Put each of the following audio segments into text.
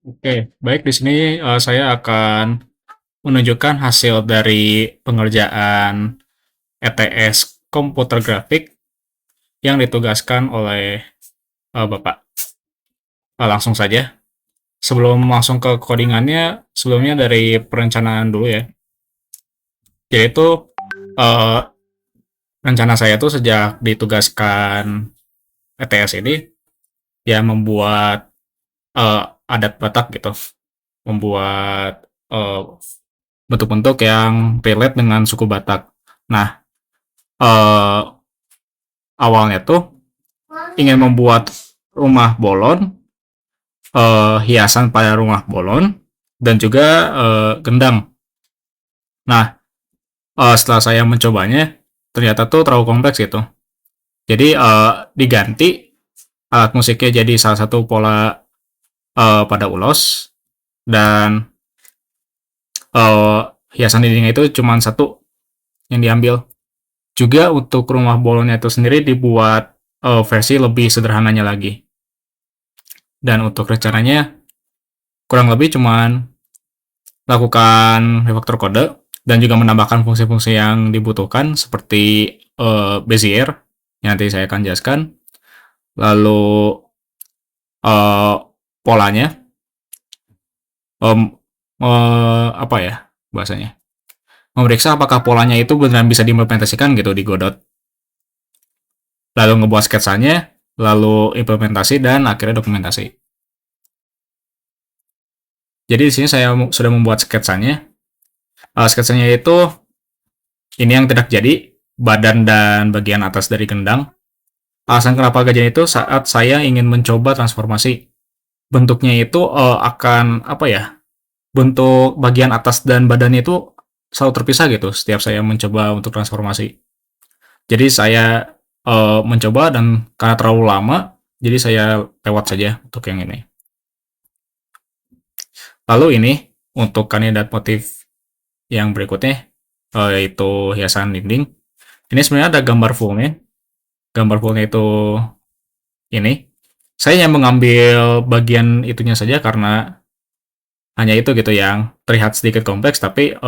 Oke, baik di sini saya akan menunjukkan hasil dari pengerjaan ETS komputer grafik yang ditugaskan oleh Bapak. Langsung saja. Sebelum langsung ke codingannya, sebelumnya dari perencanaan dulu ya. Jadi itu eh, rencana saya tuh sejak ditugaskan ETS ini ya membuat adat Batak gitu, membuat bentuk-bentuk yang relate dengan suku Batak. Nah, eh, awalnya tuh ingin membuat rumah bolon, hiasan pada rumah bolon, dan juga gendang. Nah, setelah saya mencobanya, ternyata tuh terlalu kompleks gitu. Jadi diganti alat musiknya jadi salah satu pola pada ulos, dan eh, hiasan dindingnya itu cuma satu yang diambil. Juga untuk rumah bolonnya itu sendiri dibuat versi lebih sederhananya lagi. Dan untuk rencananya kurang lebih cuman lakukan refaktor kode dan juga menambahkan fungsi-fungsi yang dibutuhkan seperti Bezier yang nanti saya akan jelaskan. Lalu uh, polanya, um, apa ya bahasanya? Memeriksa apakah polanya itu benar bisa diimplementasikan gitu di Godot. Lalu ngebuat sketsanya, lalu implementasi dan akhirnya dokumentasi. Jadi di sini saya sudah membuat sketsanya. Sketsanya itu ini yang tidak jadi, badan dan bagian atas dari gendang. Alasan kenapa gajah itu saat saya ingin mencoba transformasi. Bentuknya itu akan apa ya? Bentuk bagian atas dan badannya itu selalu terpisah gitu setiap saya mencoba untuk transformasi. Jadi saya mencoba dan karena terlalu lama, jadi saya lewat saja untuk yang ini. Lalu ini untuk kandidat motif yang berikutnya, yaitu hiasan dinding. Ini sebenarnya ada gambar fullnya. Gambar fullnya itu ini. Saya hanya mengambil bagian itunya saja karena hanya itu gitu yang terlihat sedikit kompleks tapi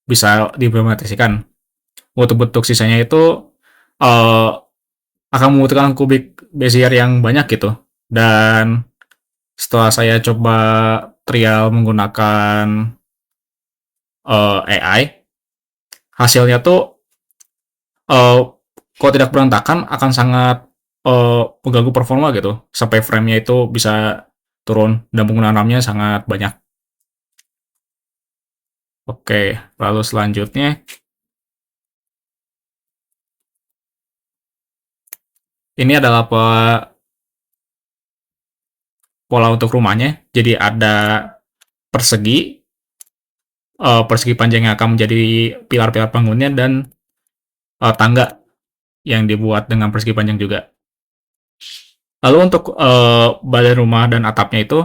bisa diimplementasikan. Untuk bentuk sisanya itu uh, akan membutuhkan kubik Bezier yang banyak gitu. Dan setelah saya coba trial menggunakan AI, hasilnya tuh kalau tidak berantakan akan sangat mengganggu performa gitu. Sampai frame-nya itu bisa turun dan penggunaan RAM-nya sangat banyak. Oke, lalu selanjutnya ini adalah pola untuk rumahnya. Jadi ada persegi, persegi panjang yang akan menjadi pilar-pilar bangunnya, dan tangga yang dibuat dengan persegi panjang juga. Lalu untuk badan rumah dan atapnya itu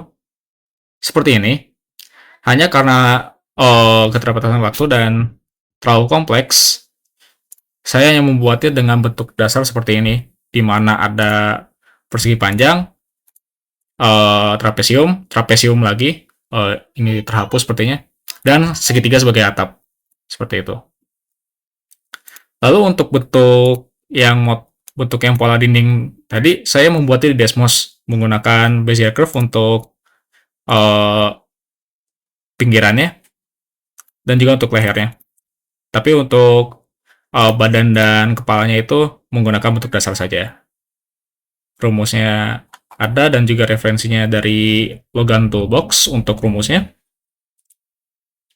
seperti ini. Hanya karena keterbatasan waktu dan terlalu kompleks, saya yang membuatnya dengan bentuk dasar seperti ini, di mana ada persegi panjang, trapesium, trapesium lagi, ini terhapus sepertinya, dan segitiga sebagai atap, seperti itu. Lalu untuk bentuk yang pola dinding tadi, saya membuatnya di Desmos menggunakan Bezier Curve untuk uh, pinggirannya dan juga untuk lehernya. Tapi untuk badan dan kepalanya itu menggunakan bentuk dasar saja. Rumusnya ada dan juga referensinya dari Logan Toolbox untuk rumusnya.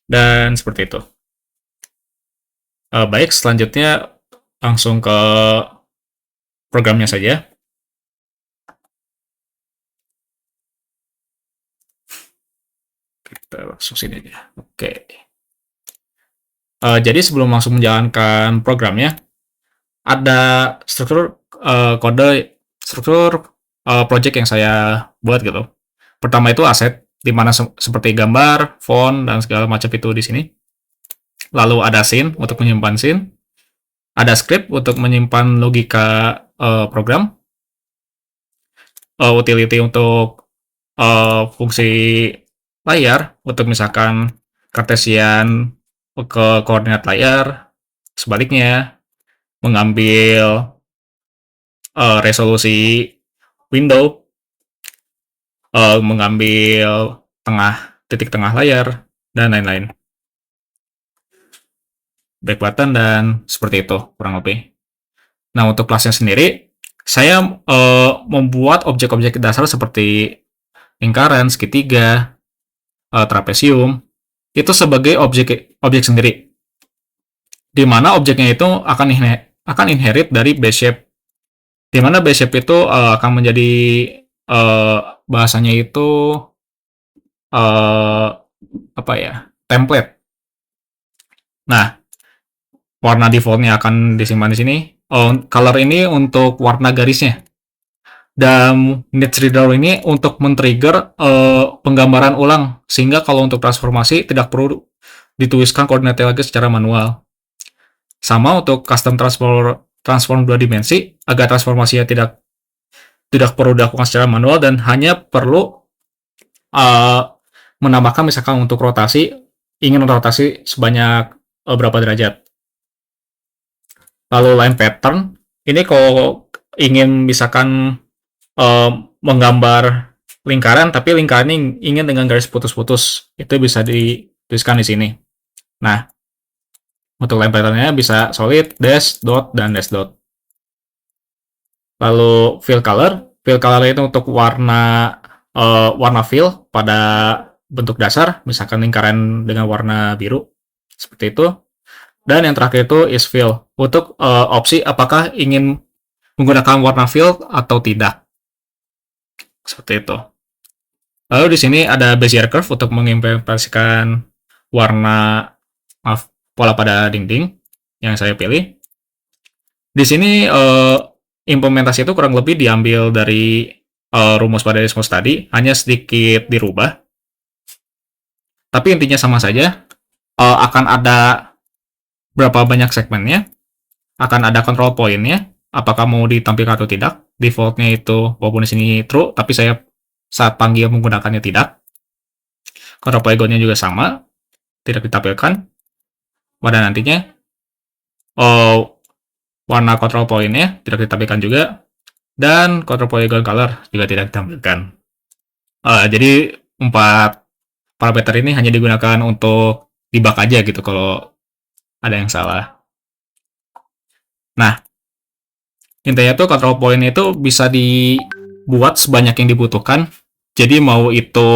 Dan seperti itu. Baik, selanjutnya langsung ke programnya saja. Kita langsung sini aja. Oke. Jadi sebelum langsung menjalankan programnya, ada struktur kode, struktur project yang saya buat gitu. Pertama itu aset, di mana seperti gambar, font, dan segala macam itu di sini. Lalu ada scene untuk menyimpan scene, ada script untuk menyimpan logika program, utility untuk fungsi layar untuk misalkan kartesian ke koordinat layar, sebaliknya mengambil resolusi window, mengambil titik tengah layar, dan lain-lain. Back button dan seperti itu kurang lebih. Nah, untuk kelasnya sendiri, saya membuat objek-objek dasar seperti lingkaran, segitiga, trapesium, itu sebagai objek objek sendiri, di mana objeknya itu akan inherit dari base shape, di mana base shape itu akan menjadi bahasanya itu uh, apa ya, template. Nah, warna defaultnya akan disimpan di sini. Color ini untuk warna garisnya. Dan needs reader ini untuk men-trigger penggambaran ulang, sehingga kalau untuk transformasi tidak perlu dituliskan koordinatnya lagi secara manual. Sama untuk custom transform 2 dimensi, agar transformasinya tidak perlu dilakukan secara manual dan hanya perlu uh, menambahkan misalkan untuk rotasi, ingin rotasi sebanyak berapa derajat. Lalu line pattern, ini kalau ingin misalkan menggambar lingkaran, tapi lingkaran ini ingin dengan garis putus-putus, itu bisa dituliskan di sini. Nah, untuk line patternnya bisa solid, dash, dot, dan dash dot. Lalu fill color itu untuk warna fill pada bentuk dasar, misalkan lingkaran dengan warna biru, seperti itu. Dan yang terakhir itu is fill, untuk opsi apakah ingin menggunakan warna fill atau tidak. Seperti itu. Lalu di sini ada Bezier curve untuk mengimplementasikan pola pada dinding yang saya pilih. Di sini implementasi itu kurang lebih diambil dari rumus pada Desmos tadi, hanya sedikit dirubah. Tapi intinya sama saja. Akan ada berapa banyak segmennya, akan ada control point-nya, apakah mau ditampilkan atau tidak. Defaultnya itu walaupun di sini true, tapi saya saat panggil menggunakannya tidak. Control polygonnya juga sama, tidak ditampilkan. Pada nantinya warna control point-nya tidak ditampilkan juga, dan control polygon color juga tidak ditampilkan. Jadi 4 parameter ini hanya digunakan untuk debug aja gitu kalau ada yang salah. Nah, intinya tuh control point itu bisa dibuat sebanyak yang dibutuhkan. Jadi mau itu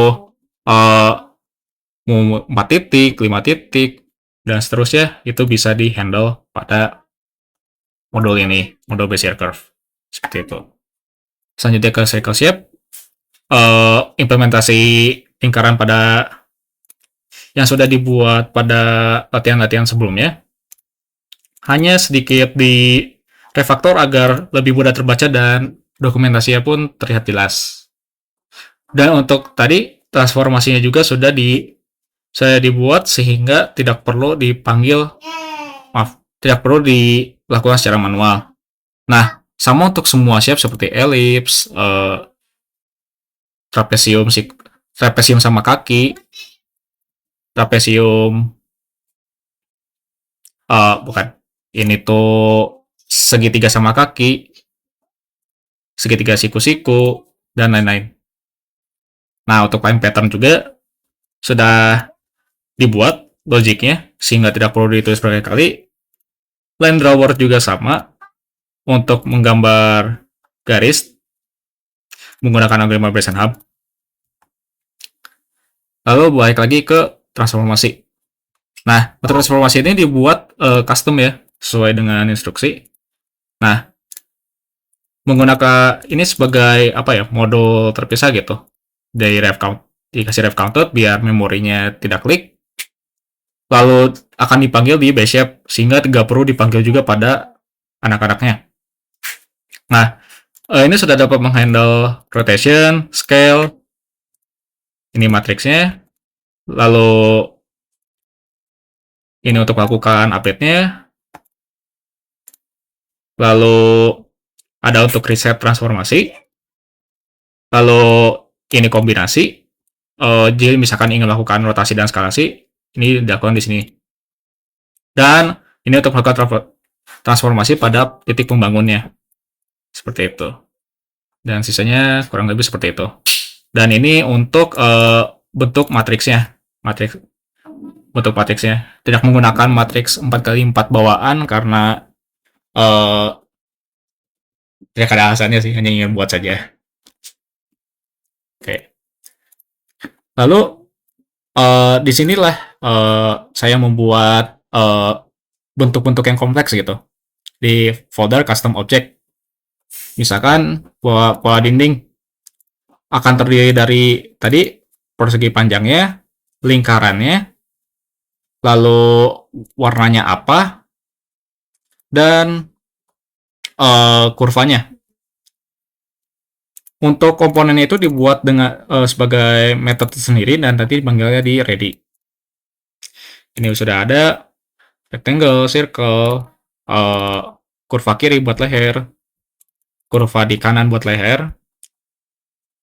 mau 4 titik, 5 titik, dan seterusnya, itu bisa di-handle pada modul ini, modul Bezier curve. Seperti itu. Selanjutnya ke circle shape. Implementasi lingkaran pada yang sudah dibuat pada latihan-latihan sebelumnya. Hanya sedikit di refaktor agar lebih mudah terbaca dan dokumentasinya pun terlihat jelas. Dan untuk tadi transformasinya juga sudah saya dibuat sehingga tidak perlu tidak perlu dilakukan secara manual. Nah, sama untuk semua shape seperti ellipse, trapesium sama kaki, trapesium, bukan, ini tuh segitiga sama kaki, segitiga siku-siku, dan lain-lain. Nah, untuk line pattern juga sudah dibuat logiknya, sehingga tidak perlu ditulis berkali-kali. Line drawer juga sama, untuk menggambar garis, menggunakan algoritma Bresenhub. Lalu balik lagi ke transformasi. Nah, untuk transformasi ini dibuat custom ya, sesuai dengan instruksi. Nah, menggunakan ini sebagai modul terpisah gitu. Dari ref count, dikasih ref counted biar memorinya tidak klik. Lalu akan dipanggil di base shape sehingga tidak perlu dipanggil juga pada anak-anaknya. Nah, ini sudah dapat menghandle rotation, scale, ini matriksnya. Lalu ini untuk melakukan update-nya. Lalu ada untuk reset transformasi. Lalu ini kombinasi. Jadi misalkan ingin melakukan rotasi dan skalasi, ini dilakukan di sini. Dan ini untuk melakukan transformasi pada titik pembangunnya. Seperti itu. Dan sisanya kurang lebih seperti itu. Dan ini untuk bentuk matriksnya. Bentuk matriksnya. Tidak menggunakan matriks 4x4 bawaan karena tidak ada alasannya sih, hanya ingin buat saja. Oke. Lalu di sinilah saya membuat bentuk-bentuk yang kompleks gitu di folder custom object. Misalkan pola dinding akan terdiri dari tadi persegi panjangnya, lingkarannya, lalu warnanya apa, dan kurvanya. Untuk komponennya itu dibuat dengan sebagai metode sendiri dan nanti dipanggilnya di ready. Ini sudah ada rectangle, circle, kurva kiri buat leher, kurva di kanan buat leher.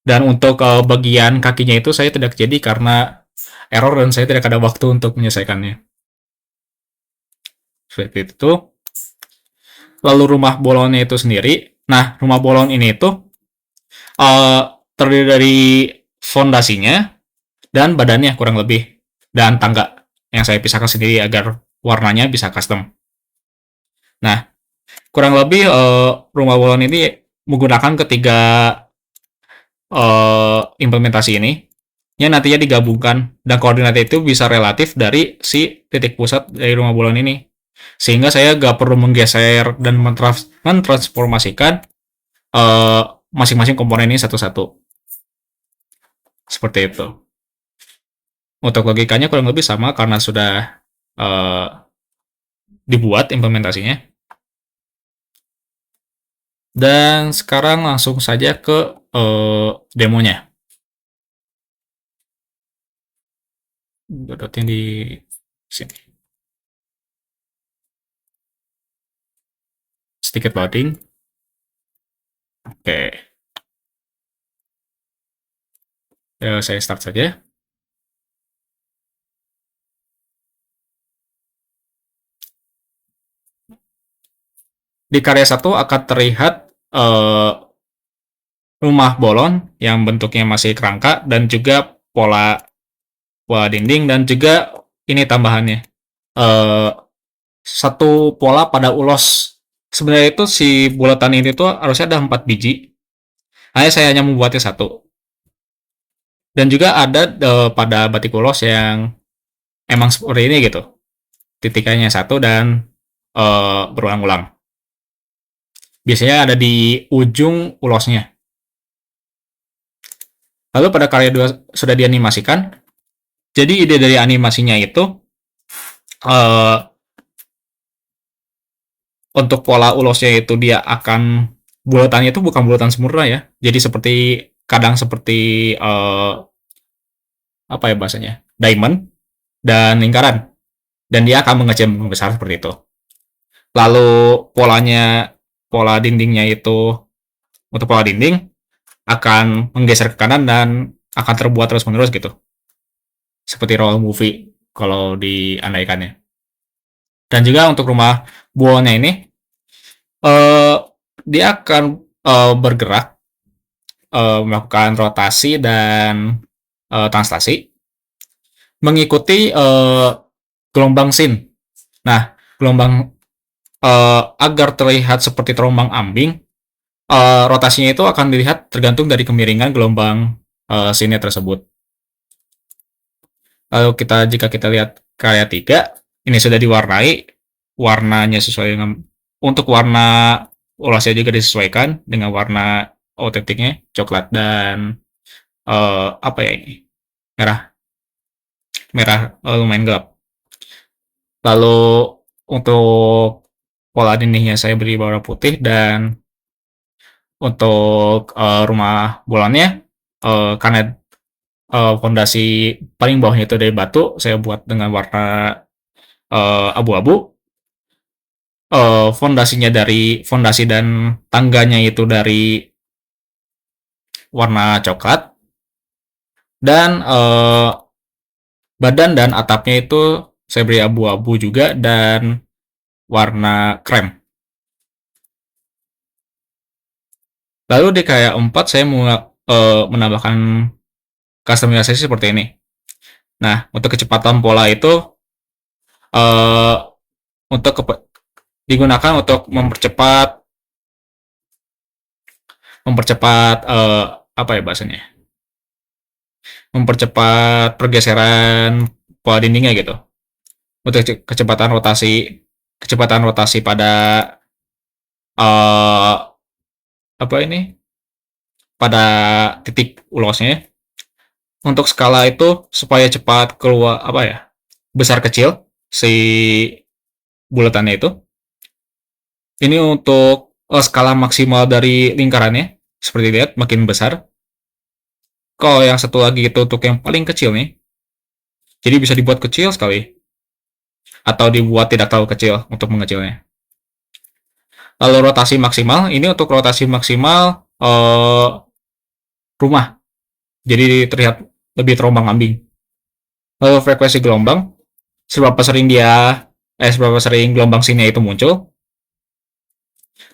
Dan untuk bagian kakinya itu saya tidak jadi karena error dan saya tidak ada waktu untuk menyelesaikannya. Seperti itu. Lalu rumah bolonnya itu sendiri. Nah, rumah bolon ini itu terdiri dari fondasinya dan badannya kurang lebih, dan tangga yang saya pisahkan sendiri agar warnanya bisa custom. Nah, kurang lebih rumah bolon ini menggunakan ketiga implementasi ini yang nantinya digabungkan, dan koordinat itu bisa relatif dari si titik pusat dari rumah bolon ini, sehingga saya gak perlu menggeser dan mentransformasikan masing-masing komponen ini satu-satu. Seperti itu. Untuk logikanya kurang lebih sama karena sudah dibuat implementasinya. Dan sekarang langsung saja ke demonya. Dodotin di sini. Sedikit loading. Oke. Ya, saya start saja. Di karya 1 akan terlihat rumah bolon yang bentuknya masih kerangka dan juga pola dinding, dan juga ini tambahannya. Satu pola pada ulos. Sebenarnya itu si bulatan ini tuh harusnya ada 4 biji. Hanya saya hanya membuatnya satu. Dan juga ada pada batik ulos yang emang seperti ini gitu. Titiknya satu dan berulang-ulang. Biasanya ada di ujung ulosnya. Lalu pada karya 2 sudah dianimasikan. Jadi ide dari animasinya itu untuk pola ulosnya itu dia akan bulatannya itu bukan bulatan sempurna ya. Jadi seperti kadang seperti apa ya bahasanya? Diamond dan lingkaran. Dan dia akan mengecil membesar seperti itu. Lalu pola dindingnya itu untuk pola dinding akan menggeser ke kanan dan akan terbuat terus-menerus gitu. Seperti roll movie kalau diandaikannya. Dan juga untuk rumah bolonnya ini dia akan bergerak melakukan rotasi dan translasi mengikuti gelombang sin. Nah, gelombang agar terlihat seperti terombang ambing, rotasinya itu akan dilihat tergantung dari kemiringan gelombang sinnya tersebut. Lalu jika kita lihat karya 3, ini sudah diwarnai, warnanya sesuai dengan, untuk warna ulasnya juga disesuaikan dengan warna otentiknya, coklat dan apa ya ini, merah lumayan gelap. Lalu untuk pola dindingnya saya beri warna putih, dan untuk rumah bolonnya karena fondasi paling bawahnya itu dari batu, saya buat dengan warna abu-abu. Fondasi dan tangganya itu dari warna coklat, Dan badan dan atapnya itu saya beri abu-abu juga dan warna krem. Lalu di kayak 4 saya mau menambahkan customisasi seperti ini. Nah, untuk kecepatan pola itu eh, untuk digunakan untuk mempercepat mempercepat apa ya bahasanya? Mempercepat pergeseran pola dindingnya gitu. Untuk kecepatan rotasi pada eh apa ini? Pada titik ulosnya. Untuk skala itu supaya cepat keluar apa ya? Besar kecil si bulatannya itu. Ini untuk skala maksimal dari lingkarannya. Seperti lihat makin besar. Kalau yang satu lagi itu untuk yang paling kecil nih. Jadi bisa dibuat kecil sekali atau dibuat tidak terlalu kecil untuk mengecilnya. Lalu rotasi maksimal, ini untuk rotasi maksimal rumah. Jadi terlihat lebih terombang-ambing. Lalu frekuensi gelombang, seberapa sering gelombang sini itu muncul,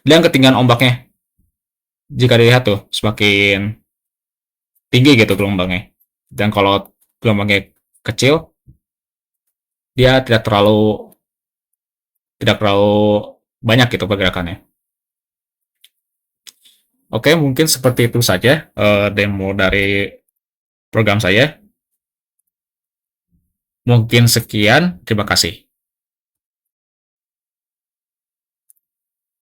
dan ketinggian ombaknya. Jika dilihat tuh, semakin tinggi gitu gelombangnya. Dan kalau gelombangnya kecil, dia tidak terlalu banyak gitu pergerakannya. Oke, mungkin seperti itu saja demo dari program saya. Mungkin sekian, terima kasih.